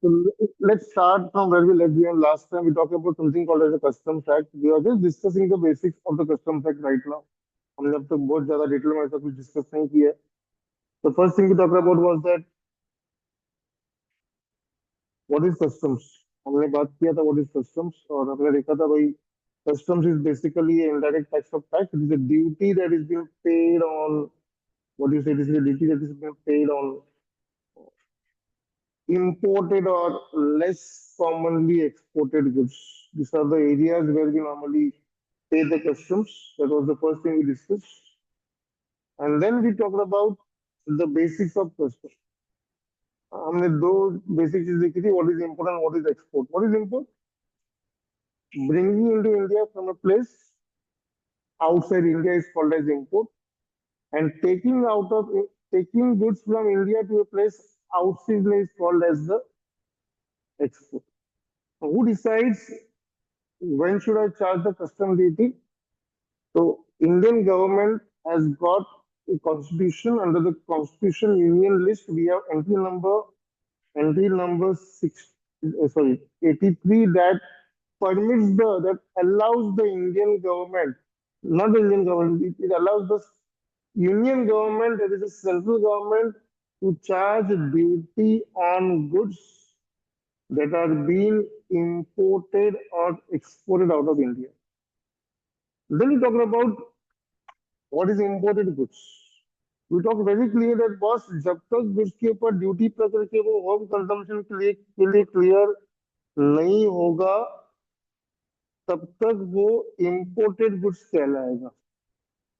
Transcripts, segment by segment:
So let's start from where we left behind last time. We talked about something called as a custom fact. We are just discussing the basics of the custom fact right now. हमने अब तक बहुत ज्यादा detail में ऐसा कुछ discuss नहीं किया. The first thing we talked about was that what is customs. हमने बात किया था what is customs और हमने देखा था भाई customs is basically an indirect tax of tax. It is a duty that is being paid on what do you say? It is a duty that is being paid on imported or less commonly exported goods. These are the areas where we normally pay the customs. That was the first thing we discussed. And then we talked about the basics of customs. हमने दो basic चीज देखी थी what is import and what is export. What is import? Bringing into India from a place outside India is called as import, and taking goods from India to a place outside India is called as the export. Who decides when should I charge the custom duty? So Indian government has got a constitution. Under the constitution union list, we have entry number 83 that that allows the Indian government, not the Indian government, it allows the union government, that is the central government, to charge duty on goods that are being imported or exported out of India. Then we talk about what is imported goods. We talk very clear that boss जब तक goods के ऊपर duty पे करके वो home consumption के लिए clear नहीं होगा तब तक वो imported goods कहलाएगा.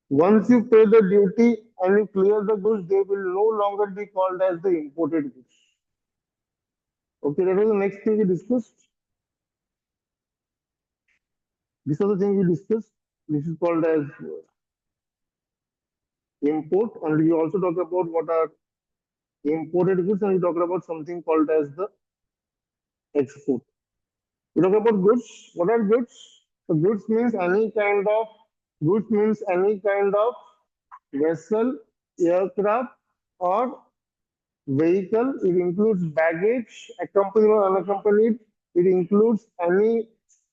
Once you pay the duty and you clear the goods, they will no longer be called as the imported goods. Okay, that was the next thing we discussed. This is the thing we discussed. This is called as import, and we also talk about what are imported goods, and we talk about something called as the export. We talk about goods. What are goods? So goods means any kind of vessel, aircraft, or vehicle. It includes baggage, accompanied or unaccompanied. It includes any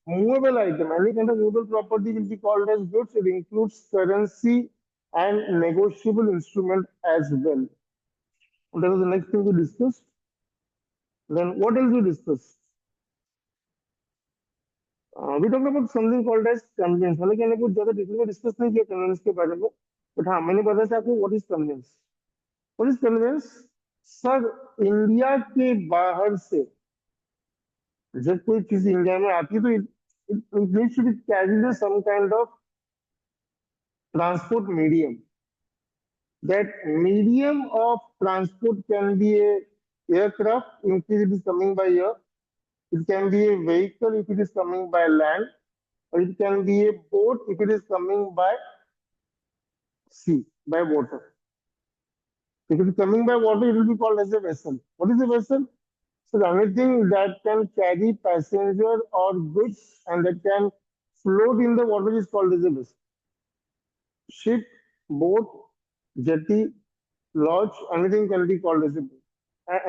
movable item. Any kind of movable property will be called as goods. It includes currency and negotiable instrument as well. That was the next thing we discussed. Then what else we discussed? We talked about something called as convenience. हालांकि मैंने कुछ ज्यादा detail में discuss नहीं किया convince के बारे में, बट हाँ मैंने बताया था आपको what is conveyance. What is conveyance? Sir India के बाहर से जब कोई चीज इंडिया में आती है तो it needs to be carried in some kind of transport medium. That medium of transport can be a aircraft if it is coming by air. It can be a vehicle if it is coming by land, or it can be a boat if it is coming by sea, by water. If it is coming by water, it will be called as a vessel. What is a vessel? So anything that can carry passenger or goods and that can float in the water is called as a vessel. Ship, boat, jetty, lodge, anything can be called as a boat.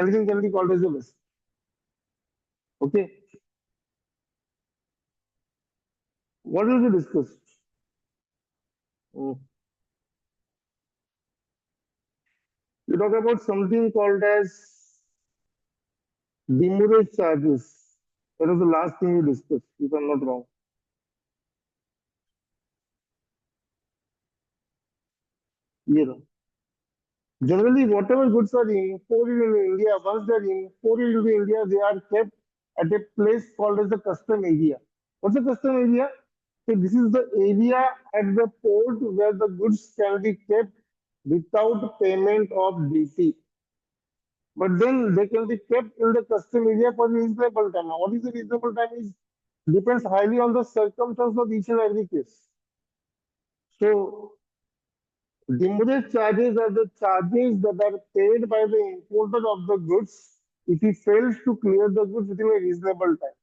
Anything can be called as a vessel. Okay. What will we discuss? Mm. We talk about something called as demurrage charges. That was the last thing we discussed, if I'm not wrong. Yeah. Generally, whatever goods are imported in India, once they're imported into India, they are kept at a place called as the custom area. What's the custom area? So this is the area at the port where the goods can be kept without payment of duty. But then they can be kept in the custom area for reasonable time. Now, what is the reasonable time is depends highly on the circumstance of each and every case. So demurrage charges are the charges that are paid by the importer of the goods if he fails to clear the goods within a reasonable time.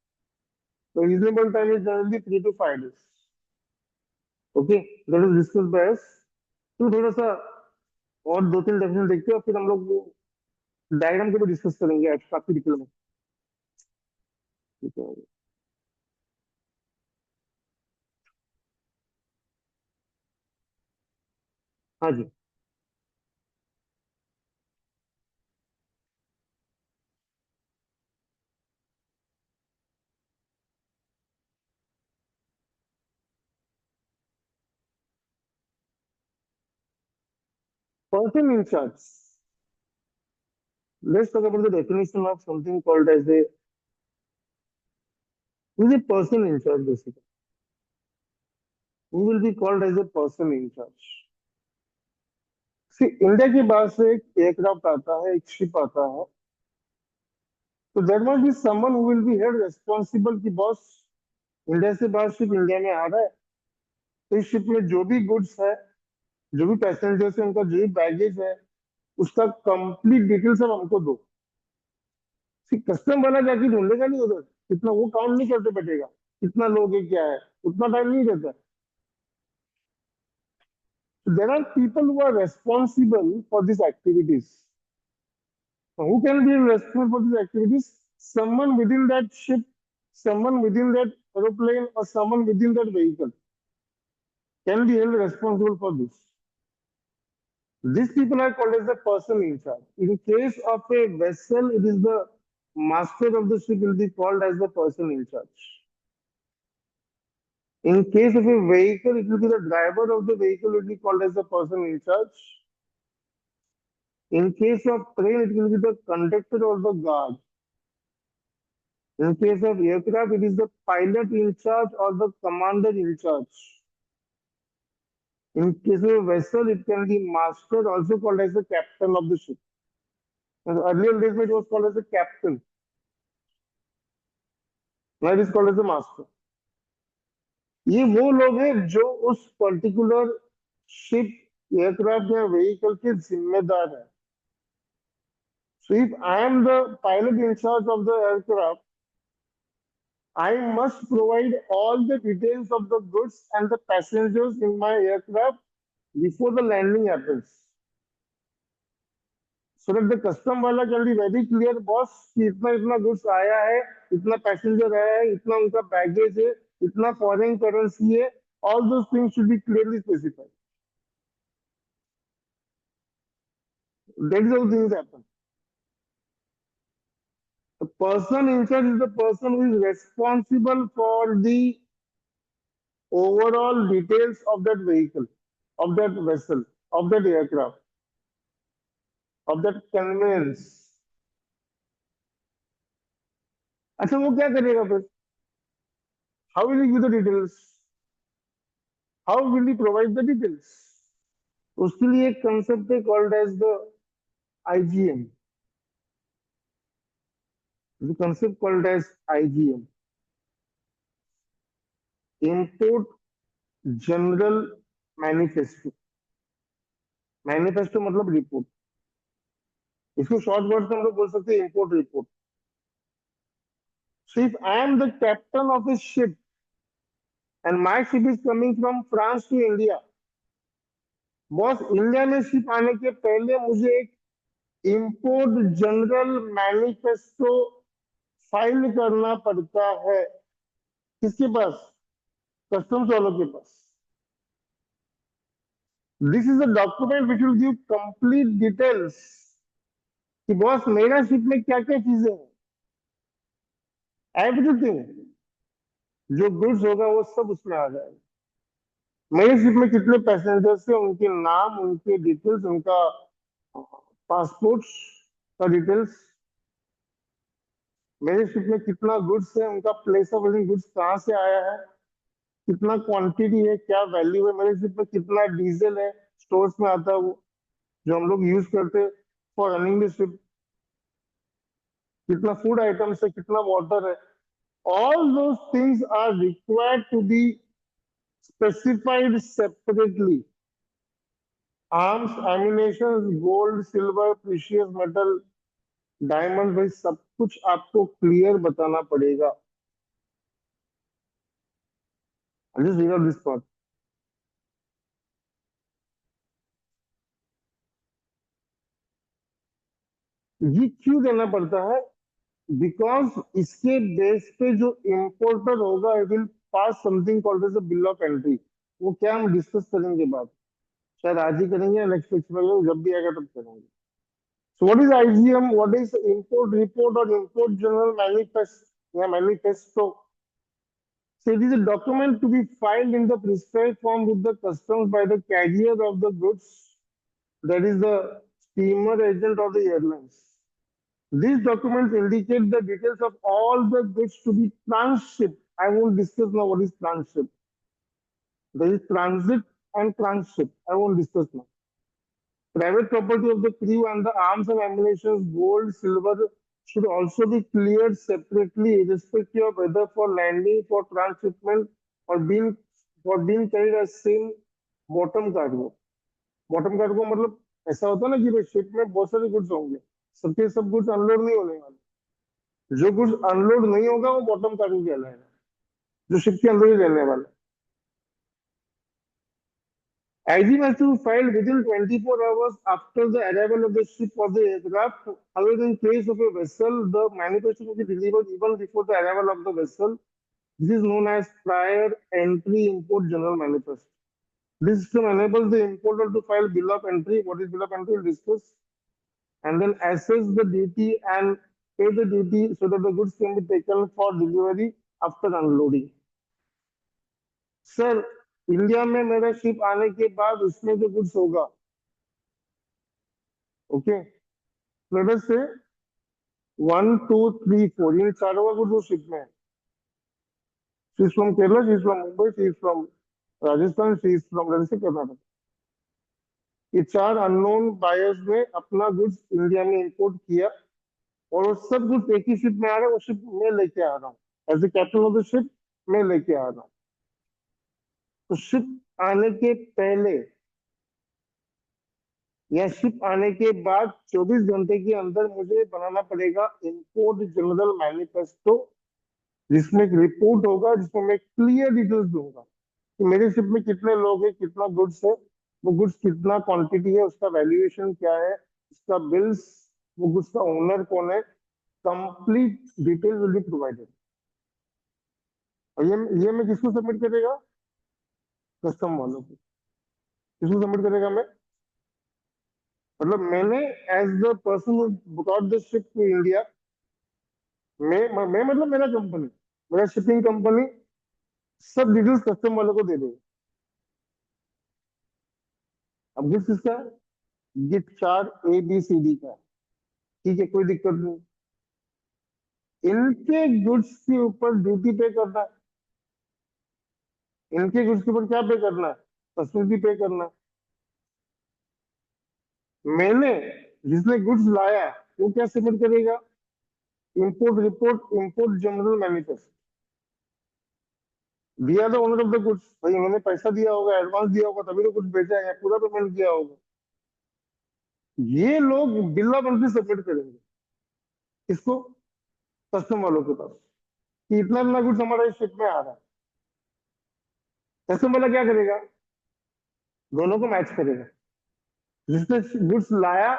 The reasonable time is generally 3 to 5 days. Okay, that is discussed by us. तो थोड़ा सा और दो तीन definition देखते हैं और फिर हम लोग डायग्राम को भी डिस्कस करेंगे काफी डिटेल में. ठीक है। हाँ जी। Person in charge, let's talk about the definition of something called as a, who is a person in charge basically. Who will be called as a person in charge? See, India के बाहर से एक aircraft आता है, एक ship आता है, तो there must be someone who will be held responsible कि बॉस, इंडिया से बाहर शिप इंडिया में आ रहा है, तो इस शिप में जो भी गुड्स है, जो भी पैसेंजर्स है, उनका जो भी बैगेज है, उसका कंप्लीट डिटेल्स अब हमको दो। कस्टम वाला जाके ढूंढेगा नहीं उधर, इतना वो काउंट नहीं करते बैठेगा, कितना लोग है क्या है, उतना टाइम नहीं रहता। There are people who are responsible for these activities. Who can be responsible for these activities? Someone within that ship, someone within that aeroplane, or someone within that vehicle can be held responsible for this. These people are called as the person in charge. In case of a vessel, it is the master of the ship will be called as the person in charge. In case of a vehicle, it will be the driver of the vehicle will be called as the person in charge. In case of train, it will be the conductor or the guard. In case of aircraft, it is the pilot in charge or the commander in charge. In case of a vessel, it can be master, also called as the captain of the ship. In the earlier days, it was called as the captain. Now it is called as the master. ये वो लोग हैं जो उस particular ship, aircraft या vehicle के जिम्मेदार है। So if I am the pilot in charge of the aircraft, I must provide all the details of the goods and the passengers in my aircraft before the landing happens. So that the custom wala can be very clear, boss, कि इतना इतना goods आया है, इतना passenger आया है, इतना उनका baggage है, इतना foreign currency है, all those things should be clearly specified. That is how things happen. The person in charge is the person who is responsible for the overall details of that vehicle, of that vessel, of that aircraft, of that conveyance. अच्छा वो क्या करेगा फिर? How will he give the details? How will he provide the details? उसके लिए एक concept है called as the IGM. The concept called as IGM. Import General Manifesto. Manifesto मतलब रिपोर्ट, इसको शॉर्ट वर्ड में हम लोग बोल सकते हैं import report. So if I am the captain of a ship and my ship is coming from France to India, boss India में ship आने के पहले मुझे एक इंपोर्ट जनरल मैनिफेस्टो फाइल करना पड़ता है। किसके पास? कस्टम्स वालों के पास। This is a document which will give complete details कि बॉस मेरा शिप में क्या क्या चीजें हैं, एवरीथिंग, जो गुड्स होगा वो सब उसमें आ जाएगा। मेरे शिप में कितने पैसेंजर्स हैं, उनके नाम, उनके डिटेल्स, उनका पासपोर्ट का डिटेल्स, मेरे शिप में कितना गुड्स है, उनका प्लेस ऑफ ओरिजिन, गुड्स कहाँ से आया है, कितना क्वांटिटी है, क्या वैल्यू है, मेरे शिप में कितना डीजल है, स्टोर्स में आता है वो जो हम लोग यूज करते हैं फॉर रनिंग द शिप, कितना फूड आइटम्स है, कितना वाटर है, all those things are required to be specified separately. Arms, ammunition, gold, silver, precious metal, diamond, भाई सब कुछ आपको क्लियर बताना पड़ेगा। Just read out this part. ये क्यों देना पड़ता है? बिकॉज इसके बेस पे जो इम्पोर्टर होगा I will pass something called as a bill of entry. वो क्या हम डिस्कस करेंगे बात, शायद आज ही करेंगे या नेक्स्ट वीक में, जब भी आएगा तब करेंगे। So what is IgM, what is import report और इम्पोर्ट जनरल मैनिफेस्ट या manifesto? So it is a document to be filed in the prescribed form with the customs by the carrier of the goods, that is the steamer agent or the airlines. These documents indicate the details of all the goods to be transshipped. I won't discuss now what is transship. There is transit and transship. I won't discuss now. Private property of the crew and the arms and ammunition, gold, silver should also be cleared separately, irrespective of whether for landing, for transshipment, or being carried as same bottom cargo. Bottom cargo मतलब ऐसा होता है ना कि भाई ship में बहुत सारे गुड्स होंगे, सबके सब गुड्स अनलोड नहीं होने वाले। जो गुड्स अनलोड नहीं होगा वो बॉटम कार्गो कहलाएगा, जो शिप के अंदर ही रहने वाला। IG has to be filed within 24 hours after the arrival of the ship or the aircraft. However, in case of a vessel, the manifesto will be delivered even before the arrival of the vessel. This is known as prior entry import general manifest. This system enables the importer to file bill of entry. What is bill of entry? We'll discuss. And then assess the duty and pay the duty so that the goods can be taken for delivery after unloading. Sir, India में मेरा ship आने के बाद उसमें जो goods होगा, okay, let us से 1 2 3 4 इन चारों का गुड्स शिप में है। She is from Kerala, she is from Mumbai, she is from Rajasthan, she is from Karnataka. ये चार अननोन बायर्स ने अपना गुड्स इंडिया में इंपोर्ट किया और वो सब गुड्स एक ही शिप में आ रहे हैं। वो शिप मैं लेके आ रहा हूँ as a captain of the ship, मैं लेके आ रहा हूँ। तो शिप आने के पहले या शिप आने के बाद 24 घंटे के अंदर मुझे बनाना पड़ेगा इंपोर्ट जनरल मैनिफेस्टो, जिसमें एक रिपोर्ट होगा जिसमें मैं क्लियर डिटेल्स दूंगा कि मेरे शिप में कितने लोग हैं, कितना गुड्स है, वो गुड्स कितना क्वांटिटी है, उसका वैल्यूएशन क्या है, उसका बिल्स, वो गुड्स का ओनर कौन है, complete detail will be provided. और ये मैं किसको सबमिट करेगा? कस्टम वालों को। किसको सबमिट करेगा मैं? मतलब मैंने as the person brought the ship to India, मैं मतलब मेरा कंपनी, मेरा शिपिंग कंपनी सब डिटेल्स कस्टम वालों को दे देगी। अब गिफ्ट किसका है? गिफ्ट 4 ABCD का है। ठीक है, कोई दिक्कत नहीं। इनके गुड्स के ऊपर ड्यूटी पे करना है, इनके गुड्स के ऊपर क्या पे करना है? कस्टम ड्यूटी पे करना है। मैंने जिसने गुड्स लाया वो क्या सबमिट करेगा? Import report, import general manifest. We are the owner of the goods. भाई उन्होंने पैसा दिया होगा, एडवांस दिया होगा, तभी तो कुछ बेचा है, पूरा पेमेंट किया होगा। ये लोग बिल ऑफ एंट्री सबमिट करेंगे इसको कस्टम वालों के पास कि इतना इतना गुड्स हमारा इस शिप में आ रहा है। कस्टम वाला क्या करेगा? दोनों को मैच करेगा, जिसने गुड्स लाया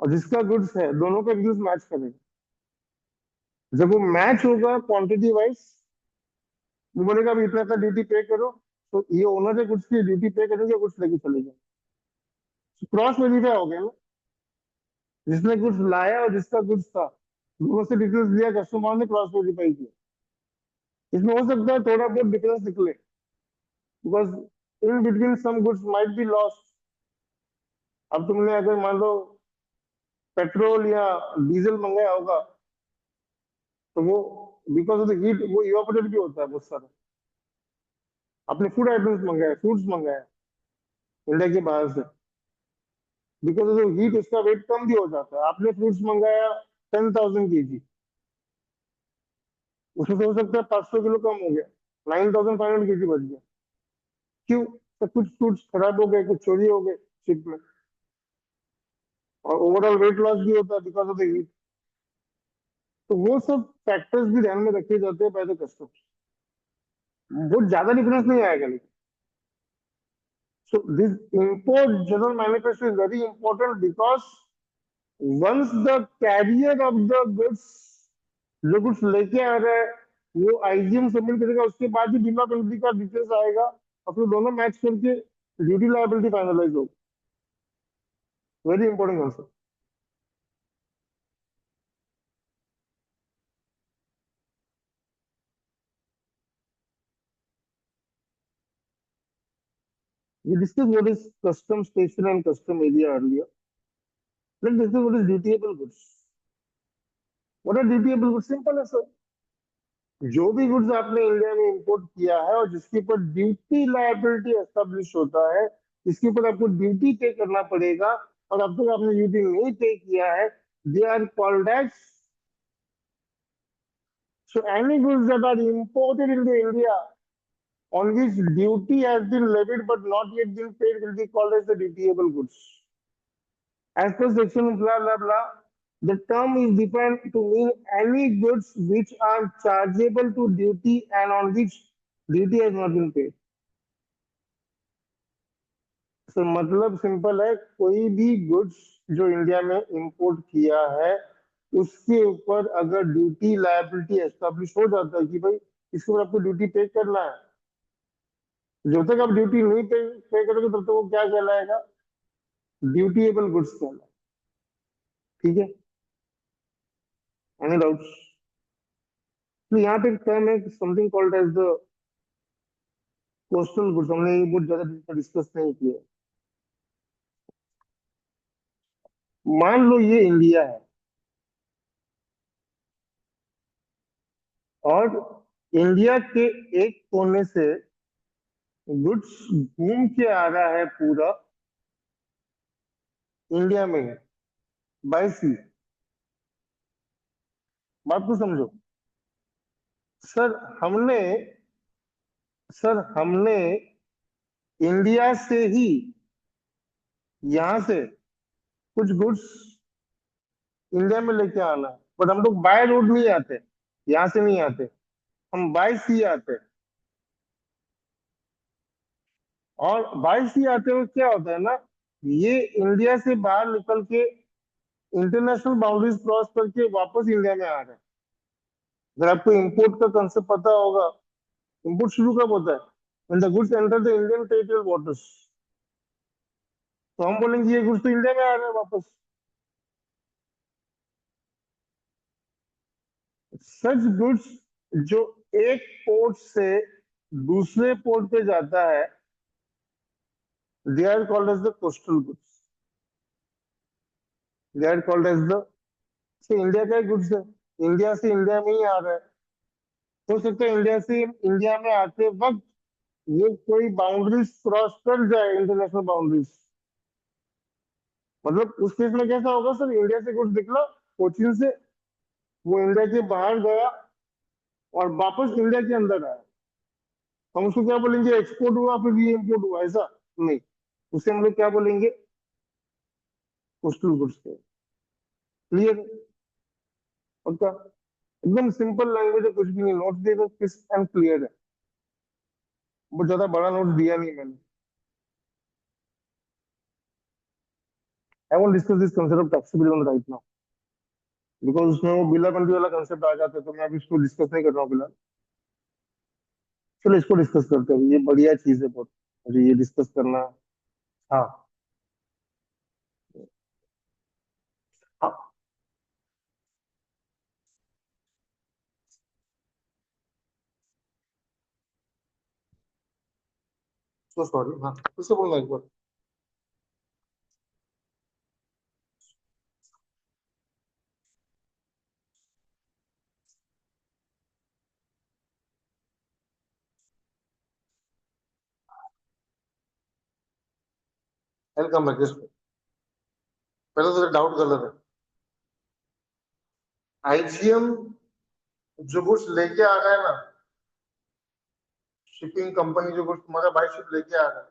और जिसका गुड्स है, दोनों का डिटेल्स मैच करेगा। जब वो मैच होगा क्वांटिटी वाइज, वो बोलेगा अभी इतना इतना ड्यूटी पे करो, तो ये ओनर है गुड्स की, ड्यूटी पे करेंगे, गुड्स लेके चले जाए। क्रॉस वेरीफाई हो गया ना, जिसने गुड्स लाया और जिसका गुड्स था, दोनों से डिटेल्स दिया, कस्टमर ने क्रॉस वेरीफाई किया। इसमें हो सकता है थोड़ा बहुत डिफरेंस निकले, because in between some goods might be lost. अब तुमने अगर मान लो पेट्रोल या डीजल मंगाया होगा, तो वो बिकॉज ऑफ द हीट वो इवापोरेट भी होता है बहुत सारा। आपने फूड आइटम्स मंगाया, फ्रूट्स मंगाया इंडिया के बाहर से, बिकॉज ऑफ द हीट उसका वेट कम भी हो जाता है। आपने फ्रूट्स मंगाया 10,000 kg, उसमें से हो सकता है 500 किलो कम हो गया, 9,500 kg बच गया। क्यों? तो कुछ फ्रूट्स खराब हो गए, कुछ चोरी हो गए शिप में, और ओवरऑल वेट लॉस भी होता है बिकॉज ऑफ द हीट। तो वो सब फैक्टर्स भी ध्यान में रखे जाते हैं बाय द कस्टमर्स। बहुत ज्यादा डिफरेंस नहीं आएगा लेकिन। So this import general manifesto is very important because once the carrier of the goods, जो कुछ लेके आ रहा है वो आईजीएम सबमिट करेगा, उसके बाद ही बीमा कंपनी का डिटेल्स आएगा और फिर दोनों मैच करके ड्यूटी लायबिलिटी फाइनलाइज होगी। Very important answer. We discussed what is custom station and custom area earlier. Let's discuss what is dutiable goods. What are dutiable goods? Simple है सर। जो भी गुड्स आपने इंडिया में import किया है और जिसके ऊपर ड्यूटी लायबिलिटी एस्टेब्लिश होता है, जिसके ऊपर आपको ड्यूटी पे करना पड़ेगा और अब तक आपने ड्यूटी नहीं पे किया है, they are called as, so any goods that are imported into India on which duty has been levied but not yet been paid will be called as the dutiable goods. As per section blah blah blah, the term is defined to mean any goods which are chargeable to duty and on which duty has not been paid. So मतलब simple है, कोई भी goods जो India में import किया है उसके ऊपर अगर ड्यूटी लायबिलिटी एस्टेब्लिश हो जाता है कि भाई इसके ऊपर आपको ड्यूटी पे करना है, जब तक आप ड्यूटी नहीं पे करोगे तब तक वो क्या कहलाएगा, ड्यूटीएबल गुड्स कहलाएगा। ठीक है, एनी डाउट्स? तो यहाँ पे एक टर्म है something called as the coastal goods, हमने ये बहुत ज्यादा डिस्कस नहीं किया। मान लो ये इंडिया है और इंडिया के एक कोने से गुड्स घूम के आ रहा है पूरा इंडिया में बाय सी। बात को समझो। सर हमने सर हमने इंडिया से ही यहाँ से कुछ गुड्स इंडिया में लेके आना है, बट हम लोग बाय रोड नहीं आते, यहाँ से नहीं आते, हम बाय सी आते हैं। और बाय सी आते हुए क्या होता है ना, ये इंडिया से बाहर निकल के इंटरनेशनल बाउंड्रीज क्रॉस करके वापस इंडिया में आ रहे हैं। अगर आपको इंपोर्ट का कंसेप्ट पता होगा, इंपोर्ट शुरू कब होता है, when the goods enter the Indian territorial waters, तो हम बोलेंगे ये गुड्स तो इंडिया में आ रहे हैं वापस। सच गुड्स जो एक पोर्ट से दूसरे पोर्ट पे जाता है, they are called as the coastal goods, they are called as the, से इंडिया का गुड्स है, इंडिया से इंडिया में ही आ रहा है। हो सकता है इंडिया से इंडिया में आते वक्त वो कोई बाउंड्रीज क्रॉस कर जाए, इंटरनेशनल बाउंड्रीज। मतलब उस केस में कैसा होगा सर, इंडिया से गुड्स निकला कोचिन से, वो इंडिया के बाहर गया और वापस इंडिया के अंदर आया, हम उसको क्या बोलेंगे, एक्सपोर्ट हुआ फिर ये इम्पोर्ट हुआ, ऐसा नहीं। उसे हम लोग क्या बोलेंगे, कोस्टल गुड्स के। क्लियर? पक्का? एकदम सिंपल लैंग्वेज है, कुछ भी नहीं, नोट दे दो, क्रिस्प एंड क्लियर है। बहुत ज्यादा बड़ा नोट दिया नहीं मैंने। I won't discuss this concept of taxable right now because उसमें वो बिला कंट्री वाला कंसेप्ट आ जाता है, तो मैं अभी इसको डिस्कस नहीं कर रहा हूँ फिलहाल। चलो इसको डिस्कस करते हैं, ये बढ़िया चीज है बहुत, मुझे ये डिस्कस करना। हाँ हाँ, तो सॉरी, हाँ फिर से बोलना एक बार। Welcome back. पहले तो डाउट गलत है। आईजीएम जो गुड्स लेके आ रहा है ना, शिपिंग कंपनी जो गुड्स तुम्हारा बाई शिप लेके आ रहा है,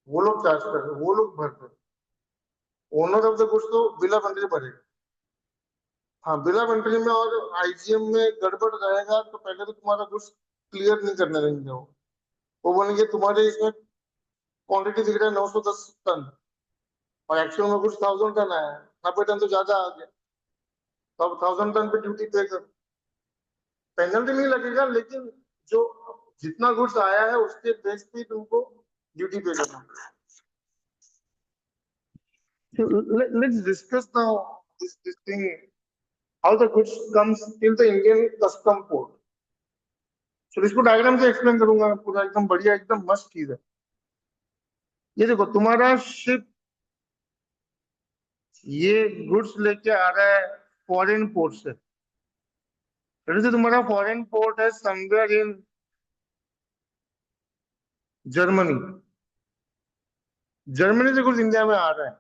वो लोग चार्ज कर रहे हैं, वो लोग भरते हैं। ओनर ऑफ द गुड्स तो बिल ऑफ एंट्री भरेगा। हाँ, बिल ऑफ एंट्री में और आईजीएम में गड़बड़ रहेगा तो पहले तो तुम्हारा गुड्स क्लियर नहीं करने देंगे वो बोलेंगे तुम्हारे इसमें क्वांटिटी दिख रहा है 910 टन, और एक्चुअल में कुछ 1000 टन आया है, 90 टन तो ज्यादा आ गया, तो अब 1000 टन पे ड्यूटी पे कर, पेनल्टी नहीं लगेगा, लेकिन जो जितना गुड्स आया है उसके बेस पे तुमको ड्यूटी पे करना। So let's discuss now this thing, how the goods comes till the Indian custom port. So इसको डायग्राम से एक्सप्लेन करूंगा मैं पूरा, एकदम बढ़िया, एकदम मस्त चीज है। ये देखो तुम्हारा शिप, ये गुड्स लेके आ रहा है फॉरेन पोर्ट से। जैसे तुम्हारा फॉरेन पोर्ट है समवेयर इन जर्मनी, जर्मनी से कुछ इंडिया में आ रहा है,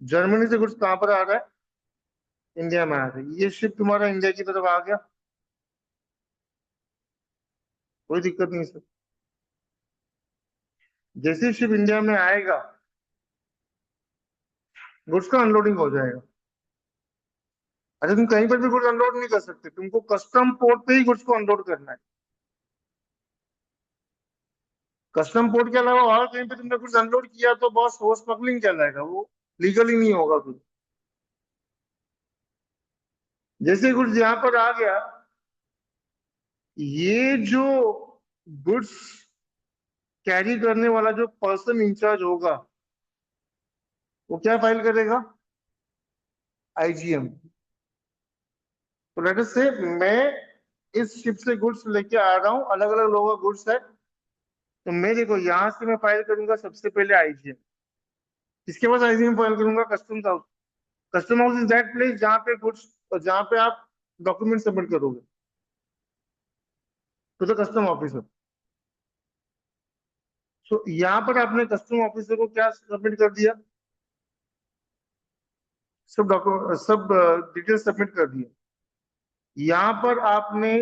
जर्मनी से कुछ कहां पर आ रहा है, इंडिया में आ रहा है। ये शिप तुम्हारा इंडिया की तरफ आ गया, कोई दिक्कत नहीं सर। जैसे शिप इंडिया में आएगा, गुड्स का अनलोडिंग हो जाएगा। अच्छा, तुम कहीं पर भी गुड्स अनलोड नहीं कर सकते, तुमको कस्टम पोर्ट पे ही गुड्स को अनलोड करना है। कस्टम पोर्ट के अलावा और कहीं पे तुमने गुड्स अनलोड किया तो बॉस वो स्मगलिंग कहलाएगा, वो लीगली नहीं होगा कुछ। जैसे गुड्स यहाँ पर आ गया, ये जो गुड्स कैरी करने वाला जो पर्सन इंचार्ज होगा, वो क्या फाइल करेगा, आईजीएम। तो लेट अस से मैं इस शिप से गुड्स लेके आ रहा हूँ, अलग अलग लोगों का गुड्स है, तो मैं देखो यहाँ से मैं फाइल करूंगा सबसे पहले आईजीएम। इसके बाद आईजीएम फाइल करूंगा customs house. Custom house is that place जहाँ पे गुड्स, जहाँ पे आप डॉक्यूमेंट सबमिट करोगे टू द कस्टम ऑफिसर। सो यहाँ पर आपने कस्टम ऑफिसर को क्या सबमिट कर दिया, सब डॉक्यूमेंट, सब डिटेल सबमिट कर दिया। यहाँ पर आपने,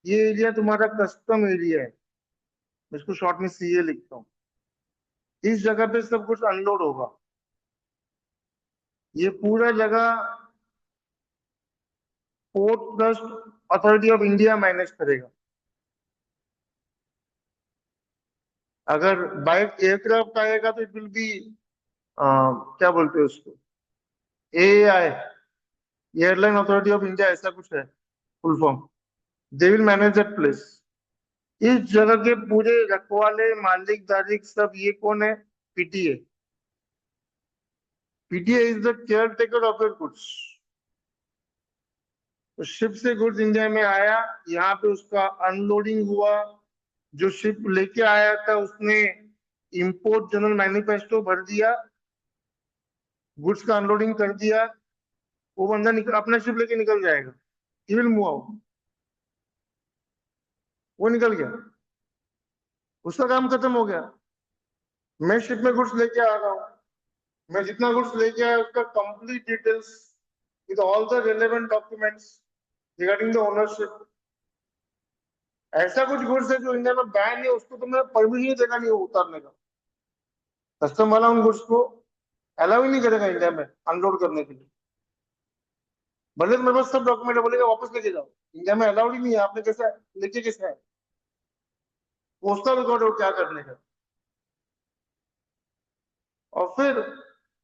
ये एरिया तुम्हारा कस्टम एरिया है, मैं इसको शॉर्ट में सीए लिखता हूँ। इस जगह पे सब कुछ अनलोड होगा, ये पूरा जगह port trust authority of India manage करेगा। अगर बाय एयरक्राफ्ट आएगा तो इट विल बी, क्या बोलते हैं उसको, AI, airline authority of India, ऐसा कुछ है full form. They will manage that place. इस जगह के पूरे रखवाले, मालिक दारिक सब ये कौन है, PTA. PTA is the caretaker of your goods. तो शिप से गुड्स इंडिया में आया, यहाँ पे उसका अनलोडिंग हुआ, जो शिप लेके आया था उसने इंपोर्ट जनरल मैनिफेस्टो भर दिया, गुड्स का अनलोडिंग कर दिया, वो बंदा निकल अपना शिप लेके निकल जाएगा, ही विल मूव आउट, वो निकल गया, उसका काम खत्म हो गया। मैं शिप में गुड्स लेके आ रहा हूँ, मैं जितना गुड्स लेके आया उसका complete details with all the relevant documents regarding the ownership. ऐसा कुछ गुड्स है जो इंडिया में बैन है, उसको तो मैं परमिशन देगा नहीं उतारने का, कस्टम वाला उन गुड्स को अलाउ ही नहीं करेगा इंडिया में अनलोड करने के लिए। भले मेरे पास सब डॉक्यूमेंट है, बोलेगा वापस लेके जाओ, इंडिया में अलाउड ही नहीं है, आपने कैसा लेके कैसा है, पोस्टल रिकॉर्ड हो क्या करने का। और फिर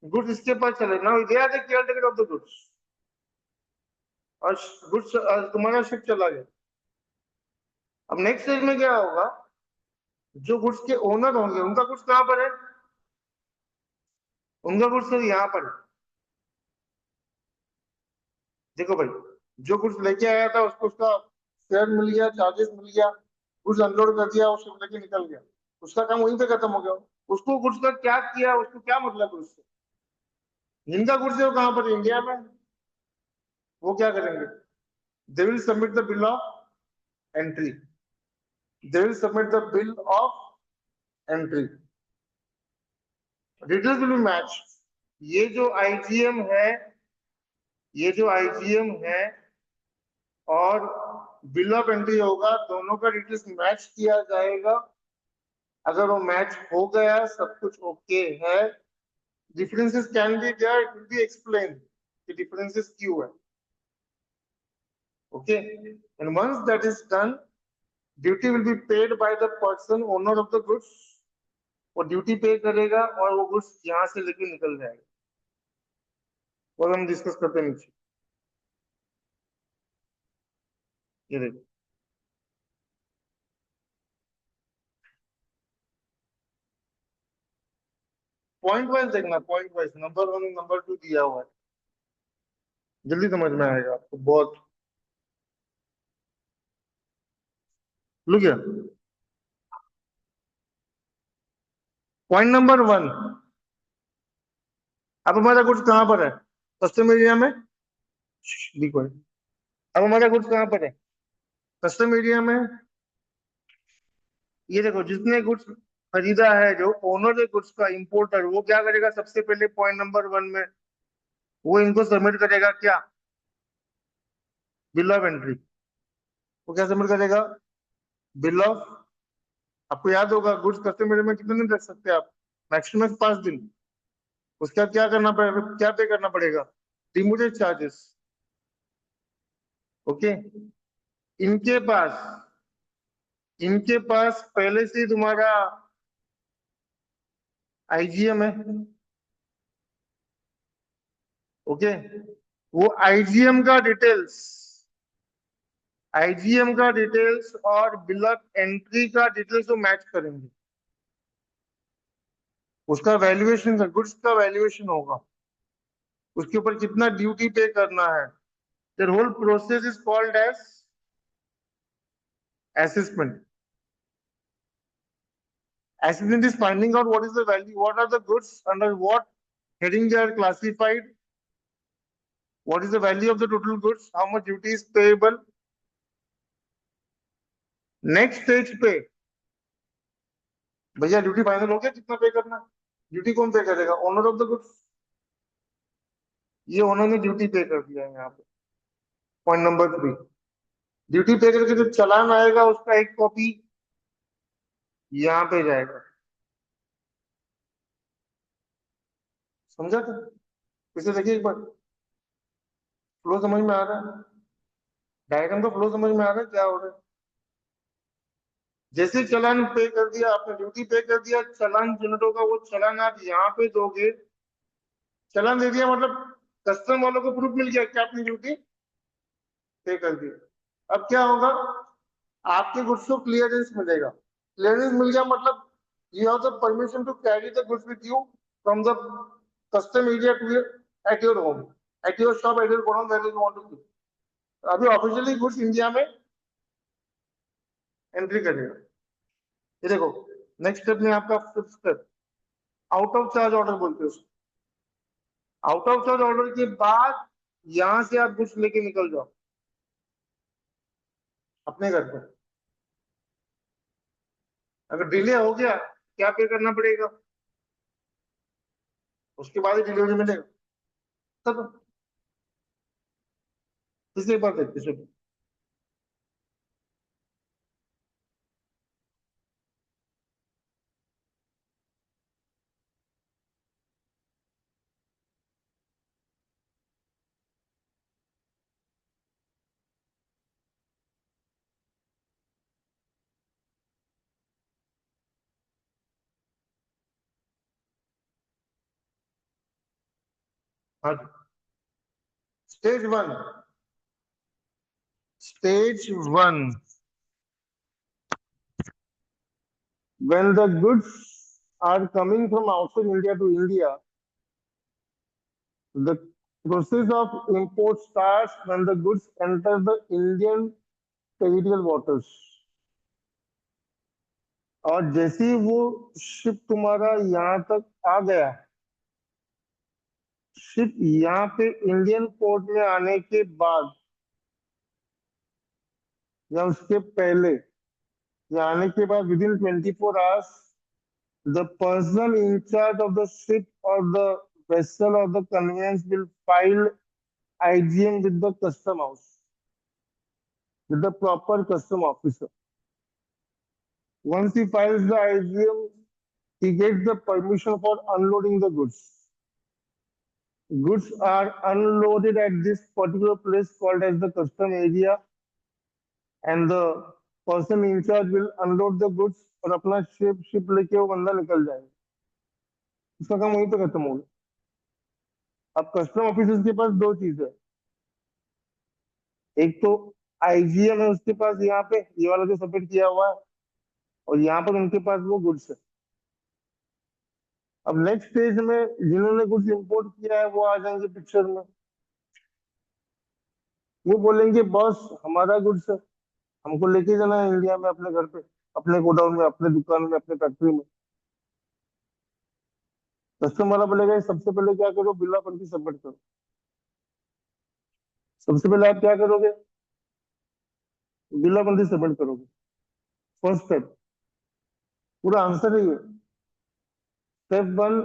गुड्स इसके पास चले ना, they are the caretaker of the goods, और गुड्स तुम्हारा शिप चला गया। अब नेक्स्ट स्टेज में क्या होगा, जो गुड्स के ओनर होंगे उनका गुड्स कहाँ पर है, उनका गुड्स तो यहाँ पर है। देखो भाई, जो गुड्स लेके आया था उसको उसका शेयर मिल गया, चार्जेस मिल गया, गुड्स अनलोड कर दिया, वो शिप लेके निकल गया, उसका काम वहीं पे खत्म हो गया। उसको गुड्स का क्या किया, उसको क्या मतलब है उससे, जिनका गुड्स है वो कहाँ पर, इंडिया में, वो क्या करेंगे, they will submit the bill of entry, they will submit the bill of entry, details will be match. ये जो आईजीएम है, ये जो आईजीएम है और बिल ऑफ एंट्री होगा, दोनों का डिटेल्स मैच किया जाएगा। अगर वो मैच हो गया, सब कुछ ओके है, differences can be there, it will be explain कि डिफरेंसेस क्यों है, okay. And once that is done, duty will be paid by the person owner of the goods, वो ड्यूटी पे करेगा और वो गुड्स यहाँ से लेके निकल जाएगा। और हम डिस्कस करते हैं नीचे। ये देखो, पॉइंट वाइज देखना, point wise, number one number two दिया हुआ है, जल्दी समझ में आएगा आपको बहुत। लुक गया, पॉइंट नंबर वन, अब हमारा गुड्स कहाँ पर है? कस्टम एरिया में। देखो, अब हमारा गुड्स कहाँ पर है? कस्टम एरिया में। ये देखो, जिसने गुड्स खरीदा है, जो ओनर है गुड्स का, इंपोर्टर, वो क्या करेगा सबसे पहले पॉइंट नंबर वन में? वो इनको सबमिट करेगा क्या? Bill of entry. वो क्या सबमिट करेगा? Bill of. आपको याद होगा गुड्स कस्टम एरिया में कितने दिन रख सकते हैं आप? मैक्सिमम 5 दिन। उसके बाद क्या करना पड़ेगा, क्या पे करना पड़ेगा? Demoted charges. ओके। इनके पास इनके पास पहले से ही तुम्हारा आईजीएम है। ओके। वो आईजीएम का डिटेल्स और बिल ऑफ एंट्री का डिटेल्स वो मैच करेंगे। उसका वैल्यूएशन, गुड्स का वैल्यूएशन होगा, उसके ऊपर कितना ड्यूटी पे करना है। The whole process is called as assessment. Assessment is finding out what is the value, what are the goods, under what heading they are classified, what is the value of the total goods, how much duty is payable. Next stage पे भैया duty final हो गया, कितना पे करना है? Duty कौन पे करेगा? Owner of the goods. ये ओनर ने ड्यूटी पे कर दिया है यहाँ पे। पॉइंट नंबर थ्री, ड्यूटी पे करके जो चालान आएगा उसका एक कॉपी यहाँ पे जाएगा। समझा था? इसे देखिए एक बार, फ्लो समझ में आ रहा है? डायग्राम का फ्लो समझ में आ रहा है क्या हो रहा है? जैसे चालान पे कर दिया आपने, ड्यूटी पे कर दिया, चालान जनरेट होगा, वो चालान आप यहाँ पे दोगे। चालान दे दिया मतलब कस्टम वालों को प्रूफ मिल गया कि आपने ड्यूटी पे कर दी। अब क्या होगा? आपके गुड्स को क्लियरेंस मिलेगा। क्लियरेंस मिल गया मतलब you have the permission to carry the goods with you from the custom area to at your home, at your shop, at your godown, where you want to keep. अभी officially goods India में entry करेगा। ये देखो, next step में आपका fifth step, out of charge order बोलते हैं उसको। आउट ऑफ चार्ज ऑर्डर के बाद यहां से आप गुड्स लेके निकल जाओ अपने घर पे। अगर डिले हो गया, क्या पे करना पड़ेगा? उसके बाद ही डिलीवरी मिलेगा। तब किसी बात है, किसी हाँ जी। Stage one, stage one, when the goods are coming from outside India to India, the process of import starts when the goods enter the Indian territorial waters. और जैसे ही वो शिप तुम्हारा यहाँ तक आ गया, शिप यहाँ पे इंडियन पोर्ट में आने के बाद या उसके पहले या आने के बाद within 24 hours, the person in charge of the ship और the vessel or the conveyance will file IGM with the custom house, with the proper custom officer. Once he files the IGM, he gets the permission for unloading the goods. Goods are unloaded at this particular place called as the custom area, and the person incharge will unload the goods और अपना ship लेके वो बंदा निकल जाएगा। उसका काम वहीं पे खत्म हो गया। अब कस्टम ऑफिसर्स के पास दो चीजें है। एक तो आईजीएम है उसके पास, यहाँ पे ये वाला जो सबमिट किया हुआ है, और यहाँ पर उनके पास वो गुड्स है। अब नेक्स्ट स्टेज में जिन्होंने गुड्स इंपोर्ट किया है वो आ जाएंगे पिक्चर में। वो बोलेंगे बॉस हमारा गुड्स है, हमको लेके जाना है इंडिया में अपने घर पे, अपने गोडाउन में, अपने दुकान में, अपने फैक्ट्री में। कस्टम वाला बोलेगा सबसे पहले क्या करो, बिल ऑफ एंट्री सबमिट करो। सबसे पहले आप क्या करोगे, बिल ऑफ एंट्री सबमिट करोगे। फर्स्ट स्टेप, पूरा आंसर है ये। Step one,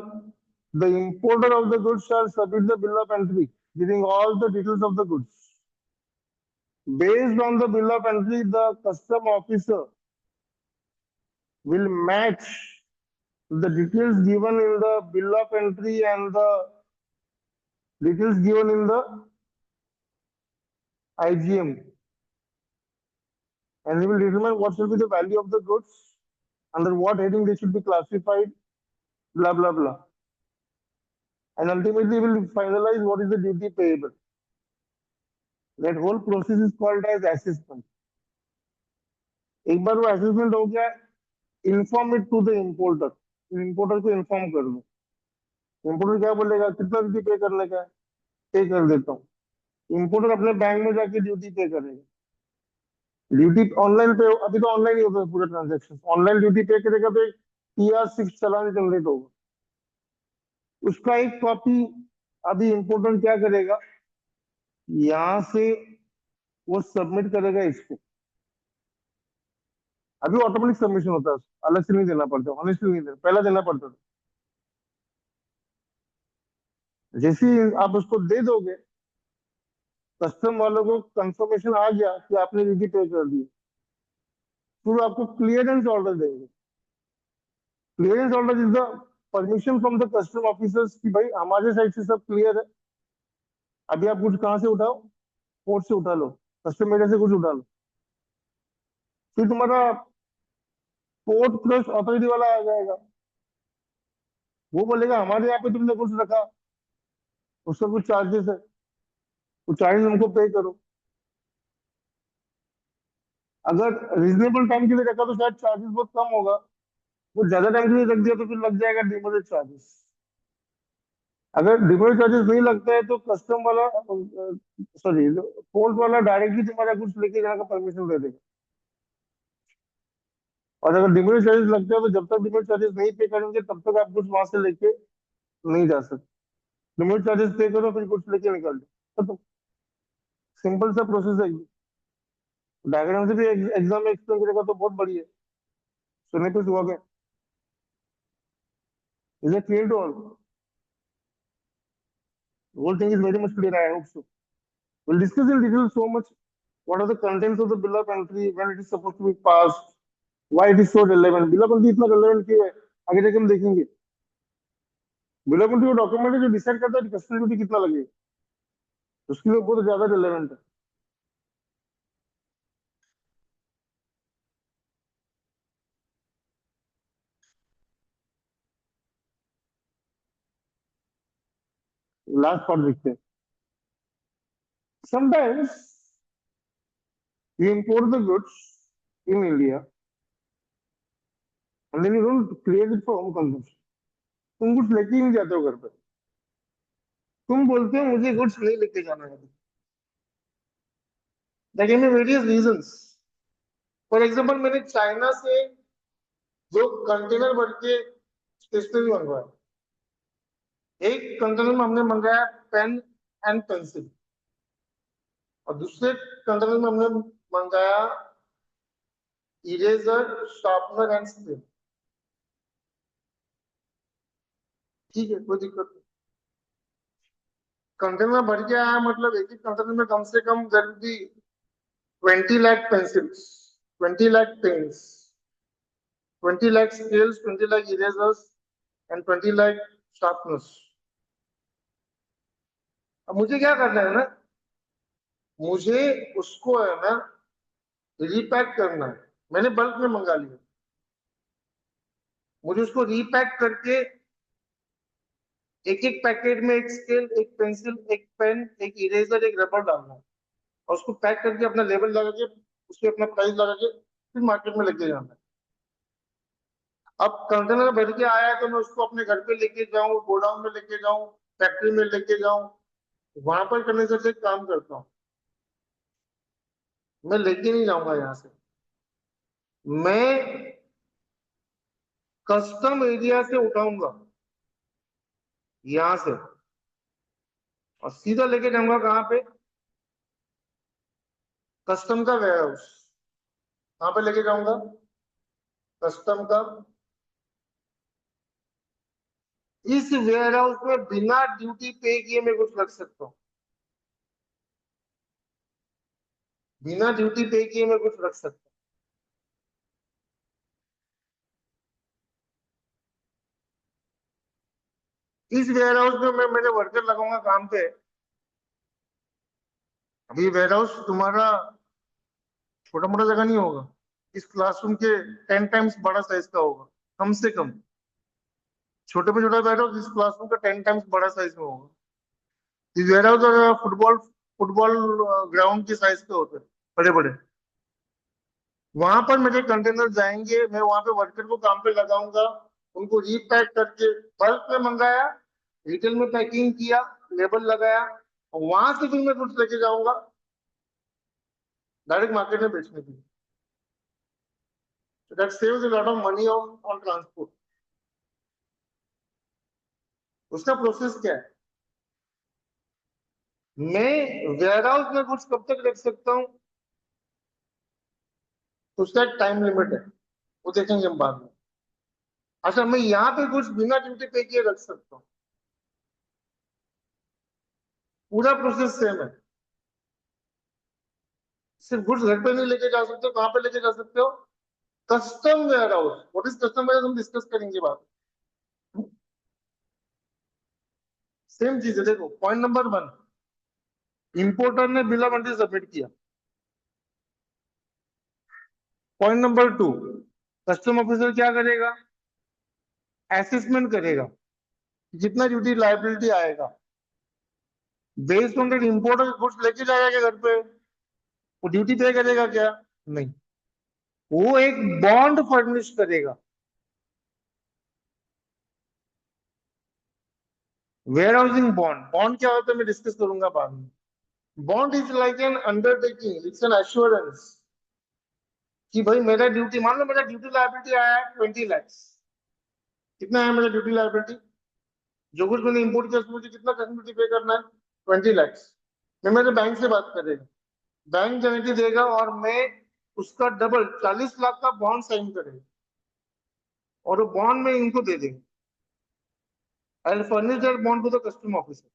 the importer of the goods shall submit the bill of entry giving all the details of the goods. Based on the bill of entry, the custom officer will match the details given in the bill of entry and the details given in the IGM, and he will determine what should be the value of the goods, under what heading they should be classified, blah blah blah, and ultimately will finalize what is the duty payable. That whole process is called as assessment. एक बार वो assessment हो गया, inform it to the importer. Importer को inform कर दो। Importer क्या बोलेगा, कितना ड्यूटी पे करने का है, पे कर देता हूँ। इम्पोर्टर अपने बैंक में जाके ड्यूटी पे करेगा। ड्यूटी ऑनलाइन पे, अभी तो ऑनलाइन ही होता है पूरा ट्रांजेक्शन। ऑनलाइन ड्यूटी पे करेगा तो एक TR6 चालान जनरेट होगा, उसका एक कॉपी अभी इम्पोर्टर क्या करेगा, यहाँ से वो सबमिट करेगा इसको। अभी ऑटोमेटिक सबमिशन होता है, अलग से नहीं देना पड़ता, ऑनेस्टली नहीं देना, पहला देना पड़ता था। जैसे ही आप उसको दे दोगे, कस्टम वालों को कंफर्मेशन आ गया कि आपने ड्यूटी पे कर दी, फिर आपको क्लियरेंस ऑर्डर देंगे। Clearance order is the permission from the custom officers कि भाई हमारे साइड से सब क्लियर है, अभी आप कुछ कहाँ से उठाओ, पोर्ट से उठा लो, कस्टम एरिया से कुछ उठा लो। फिर तुम्हारा पोर्ट ट्रस्ट अथॉरिटी वाला आ जाएगा, वो बोलेगा हमारे यहाँ पे तुमने कुछ रखा, उसका कुछ चार्जेस है, वो चार्जेस हमको पे करो। अगर रीजनेबल टाइम के लिए रखा तो शायद चार्जेस बहुत कम होगा, वो ज्यादा टाइम के लिए रख दिया तो फिर लग जाएगा डिमोरेट चार्जेस। अगर डिमोरेट चार्जेस नहीं लगता है तो कस्टम वाला, सॉरी, पोर्ट वाला डायरेक्टली तुम्हारा कुछ लेके जाने का परमिशन दे देगा। और अगर डिमोरेट चार्जेस लगते हैं तो जब तक डिमोरेट चार्जेस नहीं पे करेंगे तब तक आप कुछ वहां से लेके नहीं जा सकते। डिमोरेट चार्जेस पे करो फिर कुछ लेके निकल दो, तो सिंपल सा प्रोसेस है। डायग्राम से भी एग्जाम में एक्सप्लेन करेगा तो बहुत बढ़िया है। सुनने पे हुआ गया, is it clear to all? Whole thing is very much clear, I hope so. Will discuss in detail so much what are the contents of the bill of entry, when it is supposed to be passed, why it is so relevant, bill of entry इतना relevant क्यों है, आगे जाके हम देखेंगे। Bill of entry वो document है जो डिसाइड करता है कि कस्टम ड्यूटी कितना लगेगा, उसके लिए बहुत ज्यादा रिलेवेंट है। लास्ट पार्ट देखते हैं। Sometimes you import the goods in India and then you don't create it for home consumption। तुम कुछ लेके ही नहीं जाते हो घर पे, तुम बोलते हो मुझे गुड्स नहीं लेके जाना है। There can be various reasons। For example मैंने चाइना से दो कंटेनर भर के स्टेशनरी मंगवाया। एक कंटेनर में हमने मंगाया पेन एंड पेंसिल, और दूसरे कंटेनर में हमने मंगाया इरेजर, शार्पनर एंड स्क्रीन। ठीक है, कोई दिक्कत नहीं। कंटेनर भर के आया मतलब एक ही कंटेनर में कम से कम there will be 20 lakh pencils, 20 lakh pens, 20 lakh scales, 20 lakh erasers and 20 lakh sharpeners। अब मुझे क्या करना है ना, मुझे उसको है ना रिपैक करना है। मैंने बल्क में मंगा लिया, मुझे उसको रीपैक करके एक एक पैकेट में एक स्केल, एक पेंसिल, एक पेन, एक इरेजर, एक रबर डालना है और उसको पैक करके अपना लेबल लगा के उसके अपना प्राइस लगा के फिर मार्केट में लेके जाना है। अब कंटेनर भर के आया है तो मैं उसको अपने घर पे लेके जाऊं, गोडाउन में लेके जाऊं, फैक्ट्री में लेके जाऊं, वहां पर करने से एक काम करता हूँ, मैं लेके नहीं जाऊंगा यहाँ से, मैं कस्टम एरिया से उठाऊंगा यहाँ से और सीधा लेके जाऊंगा कहाँ पे, कस्टम का वेयर हाउस। कहाँ पे लेके जाऊंगा, कस्टम का। इस वेयर हाउस में बिना ड्यूटी पे किए मैं कुछ रख सकता हूँ, बिना ड्यूटी पे किए मैं कुछ रख सकता हूँ। इस वेयर हाउस में मैं मेरे वर्कर लगाऊंगा काम पे। अभी वेयर हाउस तुम्हारा छोटा मोटा जगह नहीं होगा, इस क्लासरूम के 10 टाइम्स बड़ा साइज का होगा, कम से कम। छोटे पे छोटा वेयर हाउस इस क्लासरूम का 10 टाइम्स बड़ा साइज में होगा। इस warehouse football football ground के साइज के होते हैं, बड़े बड़े। वहां पर मेरे कंटेनर जाएंगे, मैं वहां पे वर्कर को काम पे लगाऊंगा, उनको रीपैक करके, बल्क में मंगाया, रिटेल में पैकिंग किया, लेबल लगाया, और वहां से फिर मैं कुछ लेके जाऊंगा डायरेक्ट मार्केट में बेचने के लिए। That saves a lot of money on transport. उसका प्रोसेस क्या है, मैं वेयर हाउस में कुछ कब तक रख सकता हूँ, उसका एक टाइम लिमिट है, वो देखेंगे हम बाद में। अच्छा, मैं यहाँ पे कुछ बिना ड्यूटी पे किए रख सकता हूँ, पूरा प्रोसेस सेम है। सिर्फ गुड्स घर पे नहीं लेके जा सकते हो, कहाँ पे लेके जा सकते हो, custom warehouse. What is custom warehouse हम डिस्कस करेंगे बात। सेम चीज है, देखो पॉइंट नंबर 1, इंपोर्टर ने बिल ऑफ एंट्री सबमिट किया। पॉइंट नंबर 2, कस्टम ऑफिसर क्या करेगा, असेसमेंट करेगा, जितना ड्यूटी लाइबिलिटी आएगा, based on that importer goods लेके जाएगा क्या घर पे, वो ड्यूटी पे करेगा क्या, नहीं, वो एक बॉन्ड फर्निश करेगा। वेयर हाउसिंग बॉन्ड, बॉन्ड क्या होता है मैं डिस्कस करूंगा बाद में। Bond is like an undertaking, it's an assurance कि भाई मेरा ड्यूटी, मान लो मेरा ड्यूटी लाइबिलिटी आया है 20 lakhs। कितना है मेरा ड्यूटी लाइबिलिटी, जो कुछ मैंने इंपोर्ट किया उसमें मुझे कितना कस्टम ड्यूटी पे करना है, 20 lakhs। मैं मेरे बैंक से बात करेगा, बैंक गारंटी देगा और मैं उसका डबल 40 लाख का बॉन्ड साइन करेगा और वो बॉन्ड में इनको दे देंगे। I will furnish that bond to the custom officer.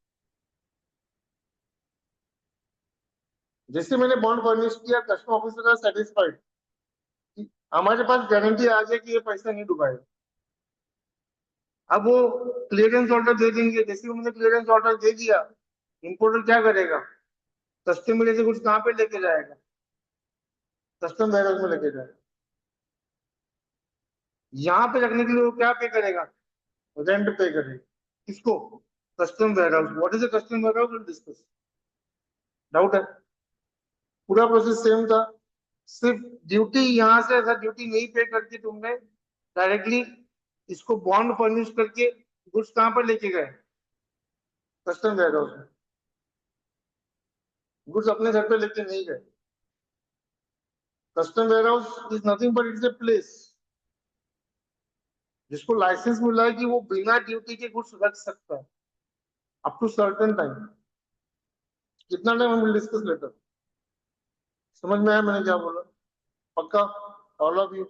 जैसे मैंने बॉन्ड फर्निश किया, कस्टम ऑफिसर का सेटिस्फाइड, हमारे पास गारंटी आ गया कि ये पैसा नहीं डुबाएगा। अब वो क्लियरेंस ऑर्डर दे देंगे, जैसे उन्होंने क्लियरेंस ऑर्डर दे दिया, इंपोर्टर क्या करेगा, कस्टम में से कुछ कहाँ पे लेके जाएगा, कस्टम वेयरहाउस में लेके जाएगा। यहाँ पे रखने के लिए वो क्या पे करेगा, रेंट पे करेगा। किसको, custom warehouse. What is a custom warehouse, will discuss. Doubt है, पूरा प्रोसेस सेम था, सिर्फ ड्यूटी यहाँ से अगर ड्यूटी नहीं पे करके तुमने डायरेक्टली इसको बॉन्ड फर्निश करके गुड्स कहाँ पर लेके गए, कस्टम वेयरहाउस में। गुड्स अपने घर पे लेके नहीं गए। Custom warehouse is nothing but it's a place जिसको लाइसेंस मिला है कि वो बिना ड्यूटी के गुड्स रख सकता है अप टू सर्टेन टाइम। कितना टाइम हम डिस्कस लेटर, समझ में आया मैंने क्या बोला, पक्का, ऑल ऑफ यू।